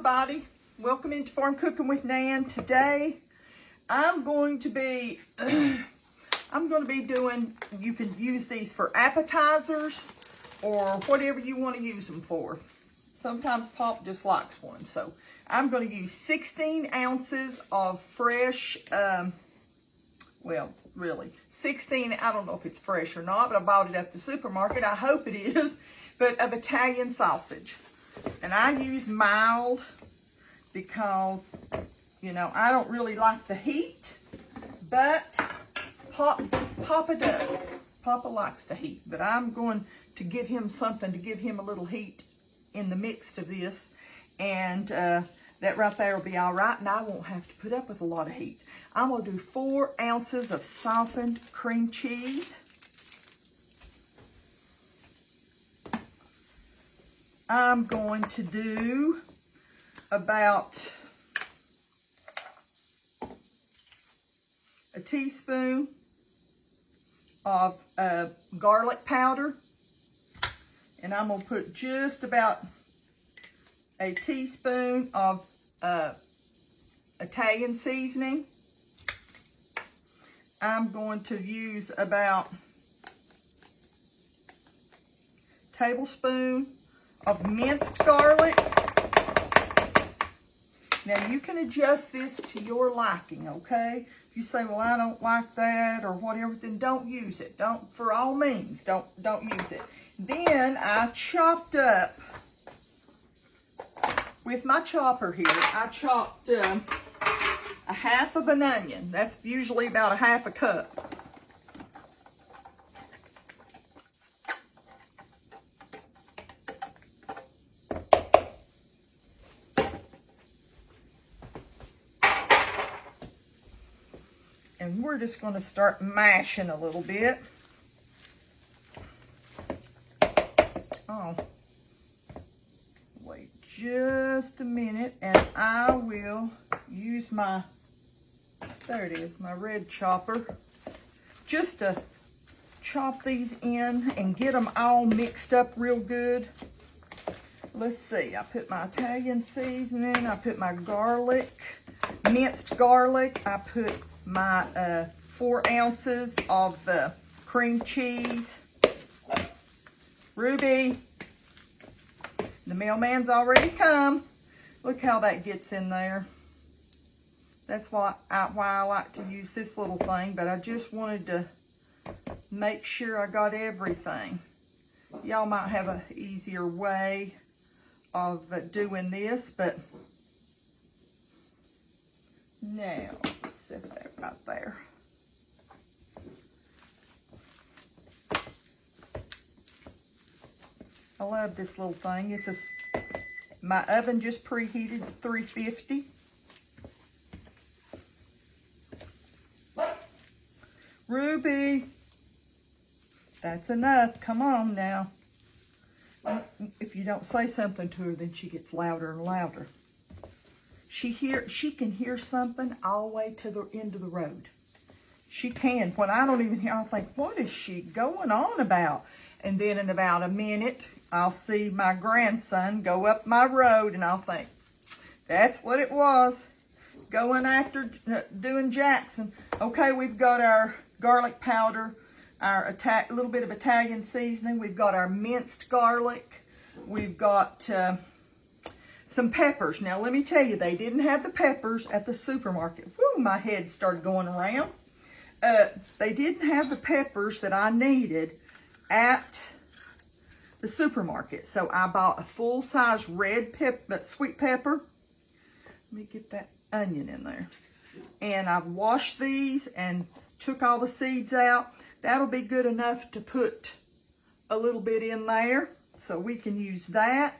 everybody. Welcome into Farm Cooking with Nan. Today I'm going to be doing, you can use these for appetizers or whatever you want to use them for. Sometimes Pop just likes one. So I'm going to use 16 ounces of fresh, well, really 16, I don't know if it's fresh or not, but I bought it at the supermarket. I hope it is, but of Italian sausage. And I use mild because, you know, I don't really like the heat, but Papa does. Papa likes the heat, but I'm going to give him something to give him a little heat in the mix of this, and that right there will be all right, and I won't have to put up with a lot of heat. I'm going to do 4 ounces of softened cream cheese. I'm going to do about a teaspoon of garlic powder. And I'm going to put just about a teaspoon of Italian seasoning. I'm going to use about a tablespoon of minced garlic. Now you can adjust this to your liking, okay? If you say, well, I don't like that or whatever, then don't use it. Don't, for all means, don't use it. Then I chopped up, with my chopper here, I chopped a half of an onion. That's usually about a half a cup. And we're just going to start mashing a little bit. Oh, wait just a minute, and I will use my, there it is, my red chopper, just to chop these in and get them all mixed up real good. Let's see, I put my Italian seasoning, I put my garlic, minced garlic, I put my 4 ounces of cream cheese. Ruby, the mailman's already come. Look how that gets in there. That's why I like to use this little thing, but I just wanted to make sure I got everything. Y'all might have an easier way of doing this, but now, let's set that right there. I love this little thing. It's my oven just preheated to 350. Ruby, that's enough. Come on now. If you don't say something to her, then she gets louder and louder. She can hear something all the way to the end of the road. She can. When I don't even hear, I think, what is she going on about? And then in about a minute, I'll see my grandson go up my road, and I'll think, that's what it was. Going after, doing Jackson. Okay, we've got our garlic powder, our little bit of Italian seasoning. We've got our minced garlic. We've got some peppers. Now, let me tell you, they didn't have the peppers at the supermarket. Woo, my head started going around. They didn't have the peppers that I needed at the supermarket. So I bought a full-size red sweet pepper. Let me get that onion in there. And I've washed these and took all the seeds out. That'll be good enough to put a little bit in there. So we can use that.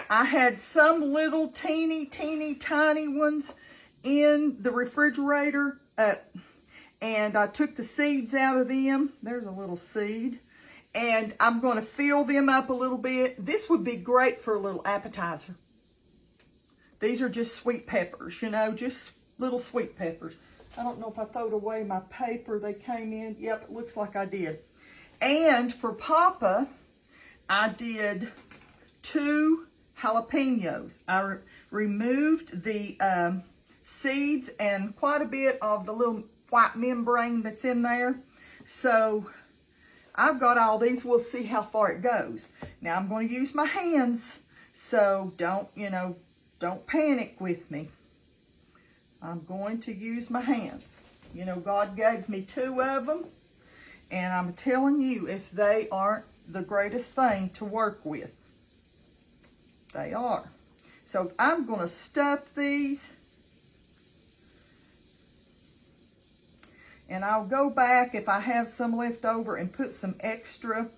I had some little teeny tiny ones in the refrigerator. And I took the seeds out of them. There's a little seed. And I'm going to fill them up a little bit. This would be great for a little appetizer. These are just sweet peppers, you know, just little sweet peppers. I don't know if I throwed away my paper they came in. Yep, it looks like I did. And for Papa, I did 2 jalapenos. I removed the seeds and quite a bit of the little white membrane that's in there. So I've got all these. We'll see how far it goes. Now I'm going to use my hands, so don't panic with me. I'm going to use my hands. You know, God gave me 2 of them, and I'm telling you, if they aren't the greatest thing to work with, they are. So I'm going to stuff these, and I'll go back if I have some left over and put some extra.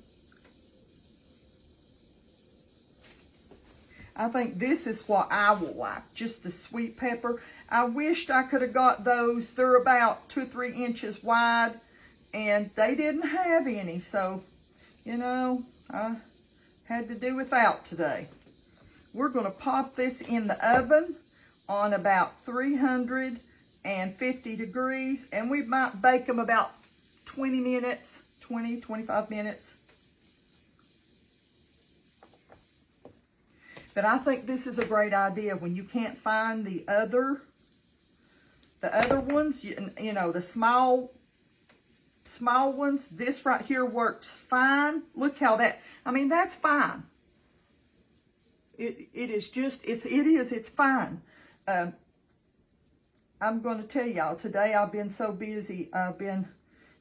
I think this is what I will like, just the sweet pepper. I wished I could have got those. They're about 2 or 3 inches wide, and they didn't have any. So, you know, I had to do without today. We're going to pop this in the oven on about 350 degrees, and we might bake them about 20 minutes, 20, 25 minutes. But I think this is a great idea when you can't find the other ones, you know, the small ones. This right here works fine. Look how that, I mean, that's fine. It is just, it's fine. I'm going to tell y'all, today I've been so busy. I've been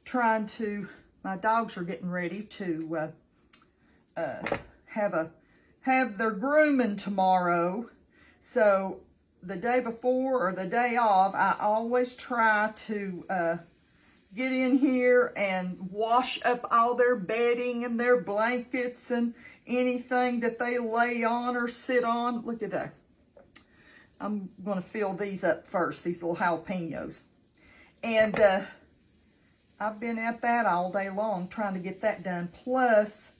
trying to, my dogs are getting ready to have their grooming tomorrow. So the day before or the day of, I always try to get in here and wash up all their bedding and their blankets and anything that they lay on or sit on. Look at that. I'm going to fill these up first, these little jalapenos. And I've been at that all day long trying to get that done. Plus,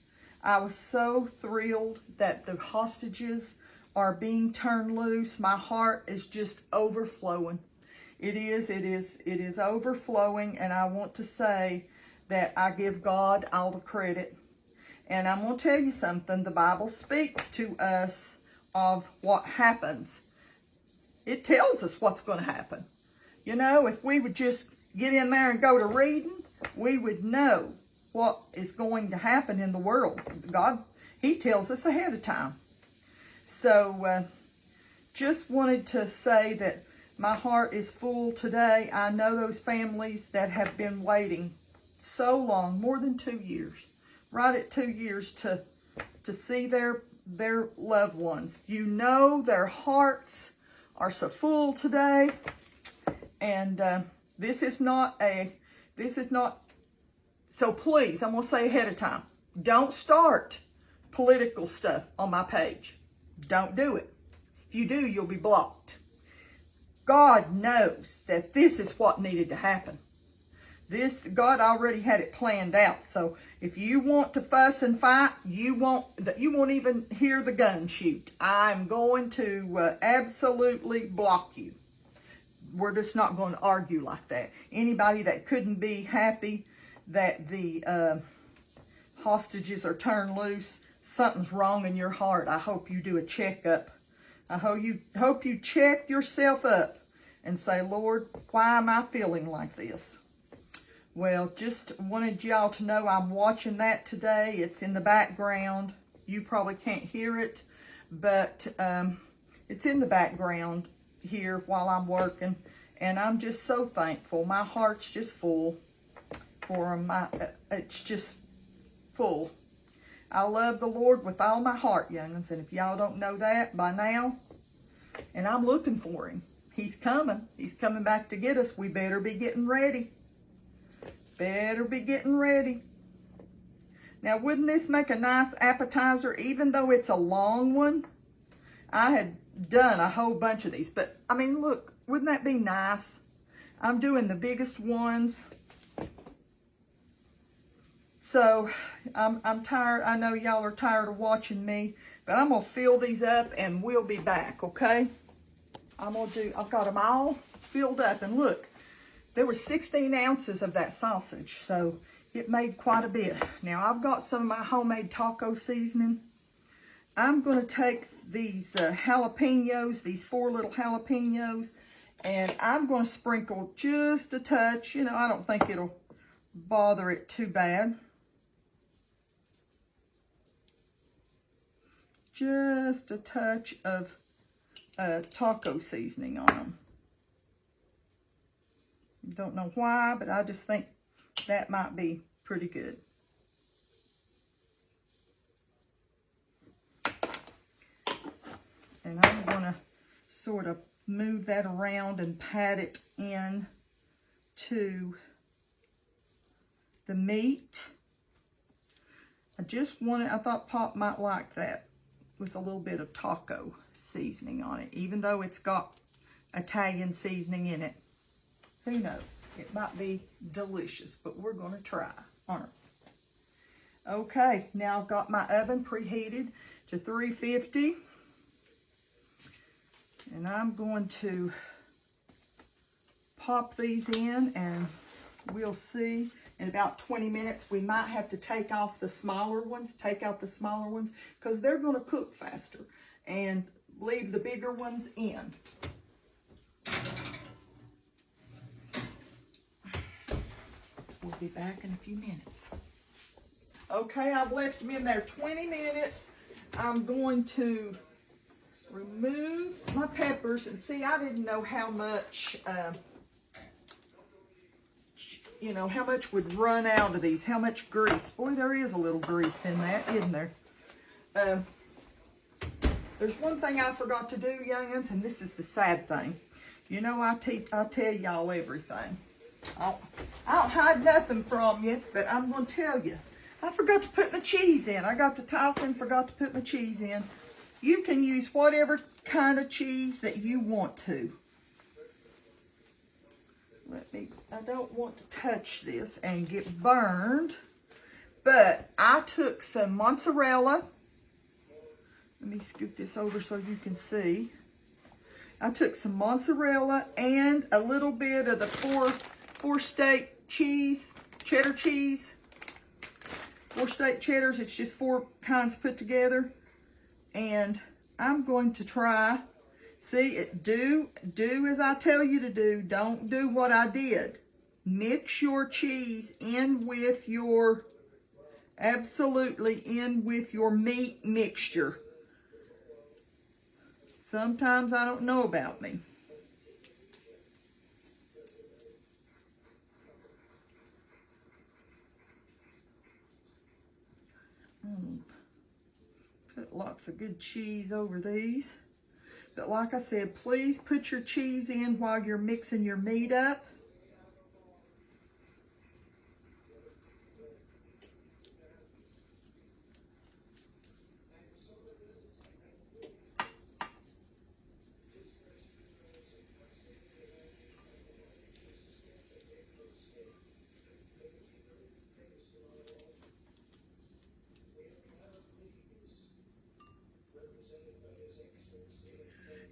I was so thrilled that the hostages are being turned loose. My heart is just overflowing. It is overflowing, and I want to say that I give God all the credit. And I'm going to tell you something. The Bible speaks to us of what happens. It tells us what's going to happen. You know, if we would just get in there and go to reading, we would know what is going to happen in the world. God, He tells us ahead of time. So, just wanted to say that my heart is full today. I know those families that have been waiting so long, more than 2 years, right at 2 years to see their loved ones. You know, their hearts are so full today. And this is not, so please, I'm going to say ahead of time, don't start political stuff on my page. Don't do it. If you do, you'll be blocked. God knows that this is what needed to happen. God already had it planned out. So if you want to fuss and fight, you won't even hear the gun shoot. I'm going to absolutely block you. We're just not going to argue like that. Anybody that couldn't be happy that the hostages are turned loose, something's wrong in your heart. I hope you do a checkup. I hope you check yourself up and say, Lord, why am I feeling like this? Well, just wanted y'all to know I'm watching that today. It's in the background. You probably can't hear it, but it's in the background here while I'm working, and I'm just so thankful. My heart's just full for them. It's just full. I love the Lord with all my heart, young'uns, and if y'all don't know that by now, and I'm looking for Him. He's coming. He's coming back to get us. We better be getting ready. Better be getting ready. Now, wouldn't this make a nice appetizer, even though it's a long one? I had done a whole bunch of these, but, I mean, look, wouldn't that be nice? I'm doing the biggest ones. So, I'm tired. I know y'all are tired of watching me, but I'm going to fill these up, and we'll be back, okay? I've got them all filled up, and look, there were 16 ounces of that sausage, so it made quite a bit. Now, I've got some of my homemade taco seasoning I'm going to take these jalapenos, these 4 little jalapenos, and I'm going to sprinkle just a touch. You know, I don't think it'll bother it too bad. Just a touch of taco seasoning on them. Don't know why, but I just think that might be pretty good. And I'm going to sort of move that around and pat it in to the meat. I thought Pop might like that with a little bit of taco seasoning on it, even though it's got Italian seasoning in it. Who knows? It might be delicious, but we're going to try, aren't we? Okay, now I've got my oven preheated to 350. And I'm going to pop these in, and we'll see in about 20 minutes. We might have to take out the smaller ones, because they're going to cook faster, and leave the bigger ones in. We'll be back in a few minutes. Okay, I've left them in there 20 minutes. I'm going to remove my peppers, and see, I didn't know how much, how much would run out of these, how much grease. Boy, there is a little grease in that, isn't there? There's one thing I forgot to do, young'uns, and this is the sad thing. You know, I tell y'all everything. I don't hide nothing from you, but I'm going to tell you. I forgot to put my cheese in. I got to talking and forgot to put my cheese in. You can use whatever kind of cheese that you want to. I don't want to touch this and get burned, but I took some mozzarella. Let me scoot this over so you can see. I took some mozzarella and a little bit of the four state cheese, cheddar cheese. 4 state cheddars, it's just 4 kinds put together. And I'm going to try, see, do as I tell you to do. Don't do what I did. Mix your cheese in with your, absolutely in with your meat mixture. Sometimes I don't know about me. Put lots of good cheese over these. But like I said, please put your cheese in while you're mixing your meat up.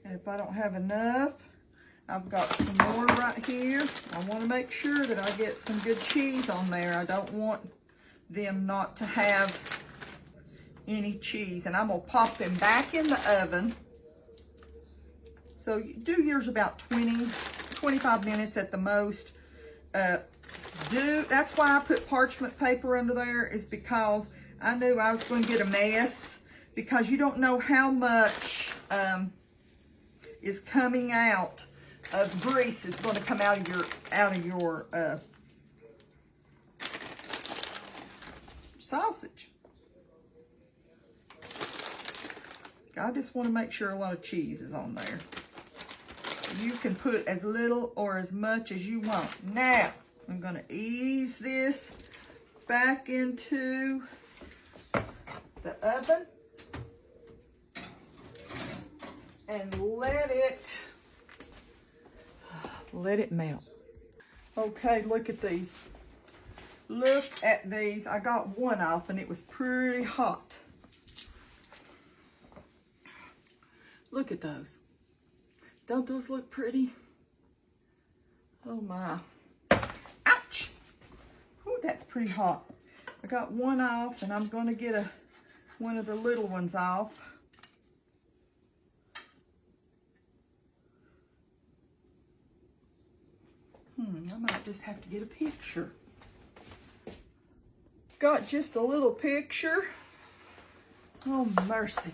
And if I don't have enough, I've got some more right here. I want to make sure that I get some good cheese on there. I don't want them not to have any cheese. And I'm going to pop them back in the oven. So you do yours about 25 minutes at the most. That's why I put parchment paper under there, is because I knew I was going to get a mess, because you don't know how much is coming out of grease is going to come out of your sausage. I just want to make sure a lot of cheese is on there. You can put as little or as much as you want. Now, I'm going to ease this back into the oven and let it melt. Okay, look at these. Look at these. I got one off and it was pretty hot. Look at those. Don't those look pretty? Oh my. Ouch! Oh, that's pretty hot. I got one off, and I'm going to get one of the little ones off. I might just have to get a picture. Got just a little picture. Oh, mercy.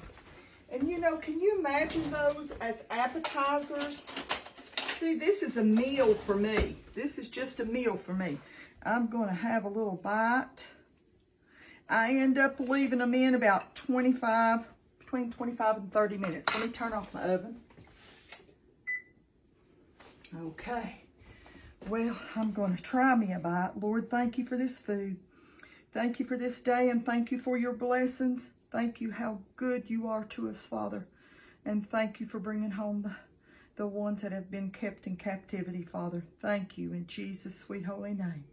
And you know, can you imagine those as appetizers? See, this is a meal for me. This is just a meal for me. I'm going to have a little bite. I end up leaving them in about between 25 and 30 minutes. Let me turn off my oven. Okay. Well, I'm going to try me a bite. Lord, thank you for this food. Thank you for this day, and thank you for your blessings. Thank you how good you are to us, Father. And thank you for bringing home the ones that have been kept in captivity, Father. Thank you in Jesus' sweet holy name.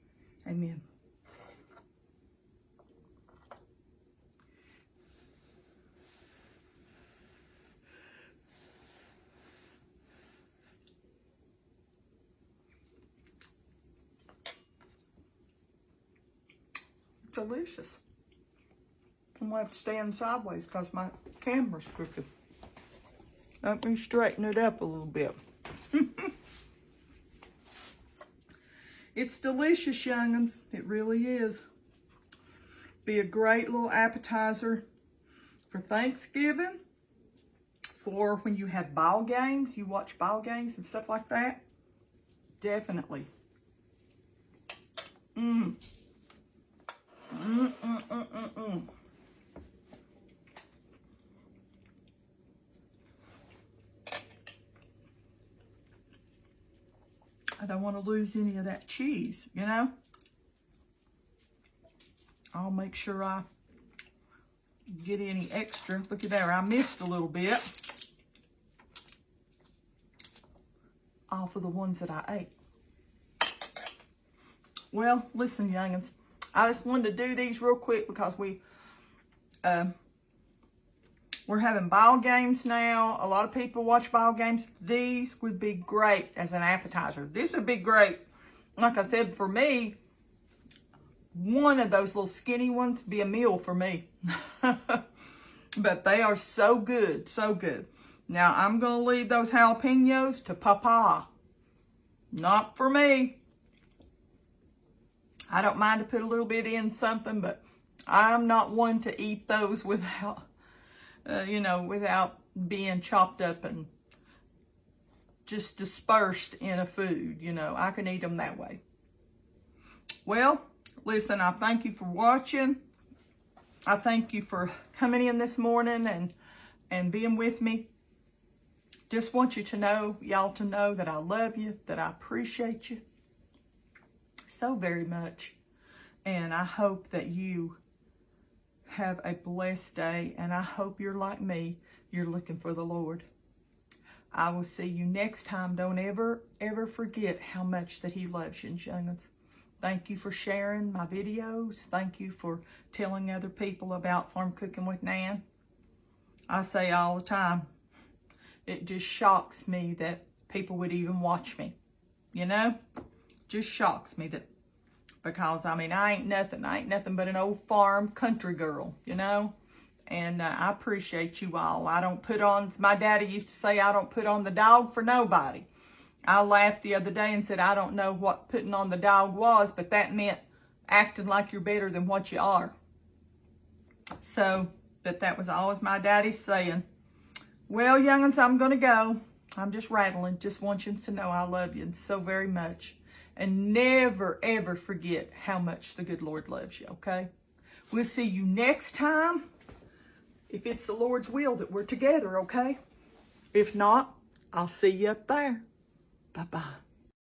Amen. Delicious. I'm going to have to stand sideways because my camera's crooked. Let me straighten it up a little bit. It's delicious, young'uns. It really is. Be a great little appetizer for Thanksgiving, for when you have ball games, you watch ball games and stuff like that. Definitely. And I don't want to lose any of that cheese, you know. I'll make sure I get any extra. Look at there, I missed a little bit off of the ones that I ate. Well, listen, young'uns, I just wanted to do these real quick because we're having ball games now. A lot of people watch ball games. These would be great as an appetizer. This would be great. Like I said, for me, one of those little skinny ones would be a meal for me. But they are so good, so good. Now, I'm going to leave those jalapenos to Papa. Not for me. I don't mind to put a little bit in something, but I'm not one to eat those without, without being chopped up and just dispersed in a food. You know, I can eat them that way. Well, listen, I thank you for watching. I thank you for coming in this morning and being with me. Just want you to know, y'all to know that I love you, that I appreciate you so very much. And I hope that you have a blessed day. And I hope you're like me. You're looking for the Lord. I will see you next time. Don't ever forget how much that He loves you, young'uns. Thank you for sharing my videos. Thank you for telling other people about Farm Cooking with Nan. I say all the time, it just shocks me that people would even watch me. You know? Just shocks me that, because I mean, I ain't nothing but an old farm country girl, you know? And I appreciate you all. I don't put on, my daddy used to say, I don't put on the dog for nobody. I laughed the other day and said, I don't know what putting on the dog was, but that meant acting like you're better than what you are. So, but that was always my daddy's saying. Well, young'uns, I'm going to go. I'm just rattling. Just want you to know I love you so very much. And never, ever forget how much the good Lord loves you, okay? We'll see you next time, if it's the Lord's will that we're together, okay? If not, I'll see you up there. Bye-bye.